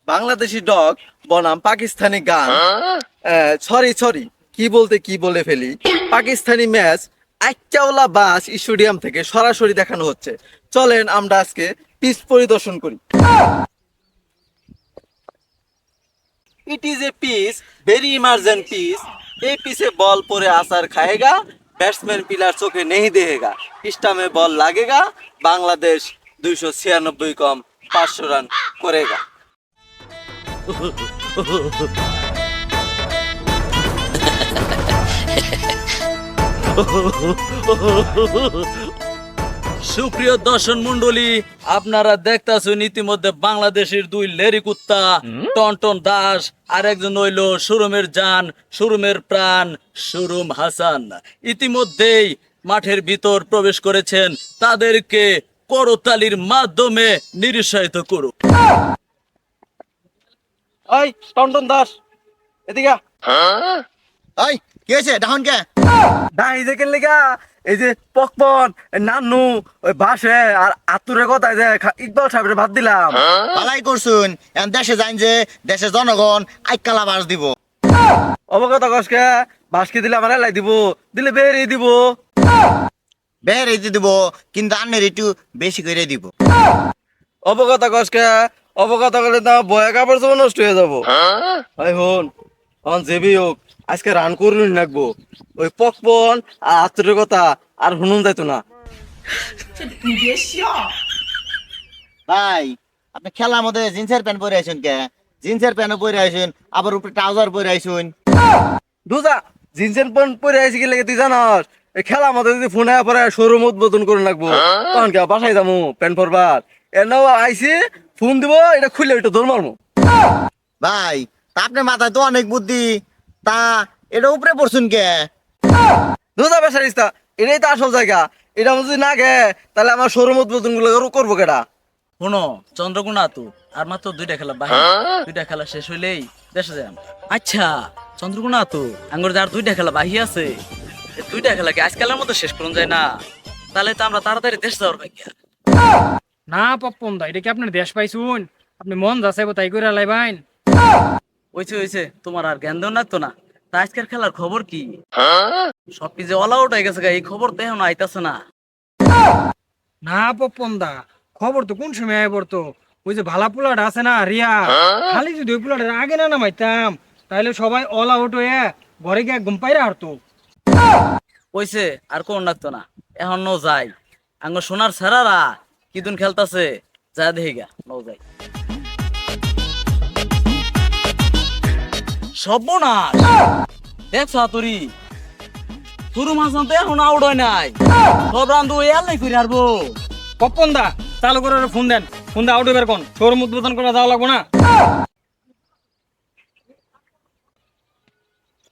Bangladeshi dog বনাম পাকিস্তানি গান। Sorry কি বলে ফেলি। পাকিস্তানি ম্যাচ আইচাওলা বাস স্টেডিয়াম থেকে সরাসরি দেখানো হচ্ছে। চলেন আমরা আজকে পিচ পরিদর্শন করি। It is a pitch very emergent pitch. ये पिचे बॉल पूरे आसार खाएगा, बैट्समैन पिलर चोखे नहीं देगा, पिस्टा में बॉल लागेगा, बांग्लादेश 296 कम 500 रन करेगा। সুপ্রিয় দর্শক মন্ডলী, আপনারা দেখতাছেন ইতিমধ্যে বাংলাদেশের দুই লেরি কুত্তা টনটন দাস আর একজন হইল শোরুমের জান, শোরুমের প্রাণ, শোরুম হাসান ইতিমধ্যেই মাঠের ভিতর প্রবেশ করেছেন। তাদেরকে করতালির মাধ্যমে নিরুৎসাহিত করুক। ওই টনটন দাস এদিকে আ। ওই কি হয়েছে ডাহন কে? দাই দেখেন লিগা এই যে পকপন নানু ওই বাসে আর আতুরে কথা যে ইকবাল সাহেবের ভাত দিলাম। পালাই করছুন এখন দেশে যাইন যে দেশের জনগণ আইকালা বাস দিব। অবগত কসকে বাসকে দিলে আমার এলাই দিব, দিলে বেরিয়ে দিব। বের হইতে দিব কিন্তু আন্নের একটু বেশি করে দিব। অবগত কসকে অবগত করলে তো বয়া কাপড় সব নষ্ট হয়ে যাবো। ভাই হন হন যেবি হোক আজকে রান করুন রাখবো। ওই পকপন আর আতুরের কথা আর শুনুন যাইতো না। ভাই আপনি খেলার মধ্যে জিন্সের প্যান্ট পরে আইসুন কে? জিন্সের প্যান্টও পরে আইসুন, আবার উপরে ট্রাউজার পরে আইসুন। দুজা জিন্সের প্যান্ট পরে আইসি কি লেগে তুই জানাস? এই খেলা মধ্যে যদি ফোনে পরে শোরুম উদ্বোধন করে রাখবো তখন কে বাসায় যাবো প্যান্ট পরবার। এনাও আইসি ফোন দিব, এটা খুলে ওইটা দৌড় মারবো। ভাই তা আপনার মাথায় তো অনেক বুদ্ধি, তা এটা উপরে পড়ছুন কে? দুজা বাসায় ইস্তা এটাই তো আসল জায়গা। এটা যদি না গে তাহলে আমার শোরুম উদ্বোধন গুলো করবো কেটা? শোনো চন্দ্রগুণা তো আর মাত্র দুইটা খেলা বাকি, দুইটা খেলা শেষ হইলেই দেশে যাম। আচ্ছা চন্দ্রগুণা তো আঙ্গুর যার দুইটা খেলা বাকি আছে, এই দুইটা খেলা কি আজকালের মতো শেষ করুন যায় না? তাহলে তো আমরা তাড়াতাড়ি দেশ যাওয়ার ভাই। না পপ্পন দা, এটা কি আপনার দেশ পাইছুন? আপনি মন যাচাইব তাই করে লাইবাইন। হইছে তোমার আর জ্ঞান দেও না তো না। তা আজকের খেলার খবর কি? সব কি যে অল আউট হয়ে গেছে, এই খবর তো এখন আইতাছে না। না পপ্পন দা, খবর তো কোন সময় আয় পড়তো? ওই যে ভালা পোলাটা আছে না রিয়া, খালি যদি ওই পোলাটার আগে না নামাইতাম তাহলে সবাই অল আউট হয়ে ঘরে গিয়ে ঘুম পাইরা হারতো। হইছে আর কোন লাগতো না, এখন নো যাই। আঙ্গ সোনার সেরারা কিদুন খেলতাছে যা দেখি গা, নো যাই। সর্বনাশ দেখছ তুরি শুরু মাসান তো এখন আউট হয় নাই, সব রান তো এলাই করে হারবো। পপ্পন দা চালু করে ফোন দেন, ফোন দা আউট হইবার কোন শোরুম উদ্বোধন করে যাওয়া লাগবো না?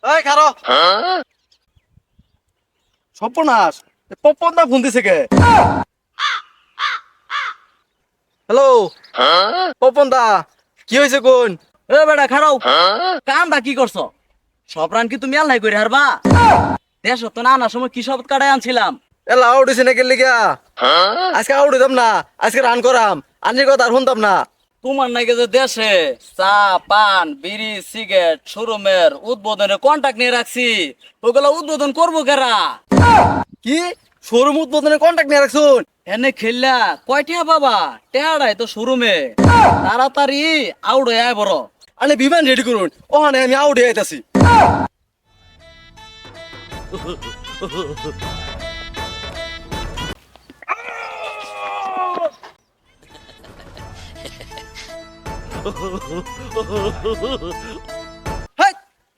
এই খারো সর্বনাশ, পপন দা ফোন দিছে কে? হ্যালো পপন দা, কি হয়েছে কোন? এ বেটা খারাও, কামটা কি করছো? সব রান কি তুমি আল্লাহ করে হারবা? দেশ তো না আনার সময় কি সব কাটাই আনছিলাম। এলা আউট হয়েছে নাকি লিগা? আজকে আউট হইতাম না, আজকে রান করাম। আনির কথা আর শুনতাম না। তোমার নাকি যে দেশে চা পান বিড়ি সিগারেট শোরুমের উদ্বোধনের কন্ট্যাক্ট নিয়ে রাখছি, ওগুলো উদ্বোধন করবো কারা? কি শোরুম উদ্বোধনের কন্ট্যাক্ট নিয়ে রাখছুন? এনে খেললা কয়টা বাবা টেহারাই তো শোরুমে, তাড়াতাড়ি আউট হয়ে আয় বড়। আরে বিমান রেডি করুন, ওখানে আমি আউট হয়ে আইতাছি।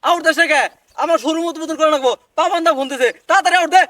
আউট দেশে কে? আমার শোরুম উদ্বোধন করে রাখবো। পাপান্দা ফোন দিছে, তাড়াতাড়ি আউট দে।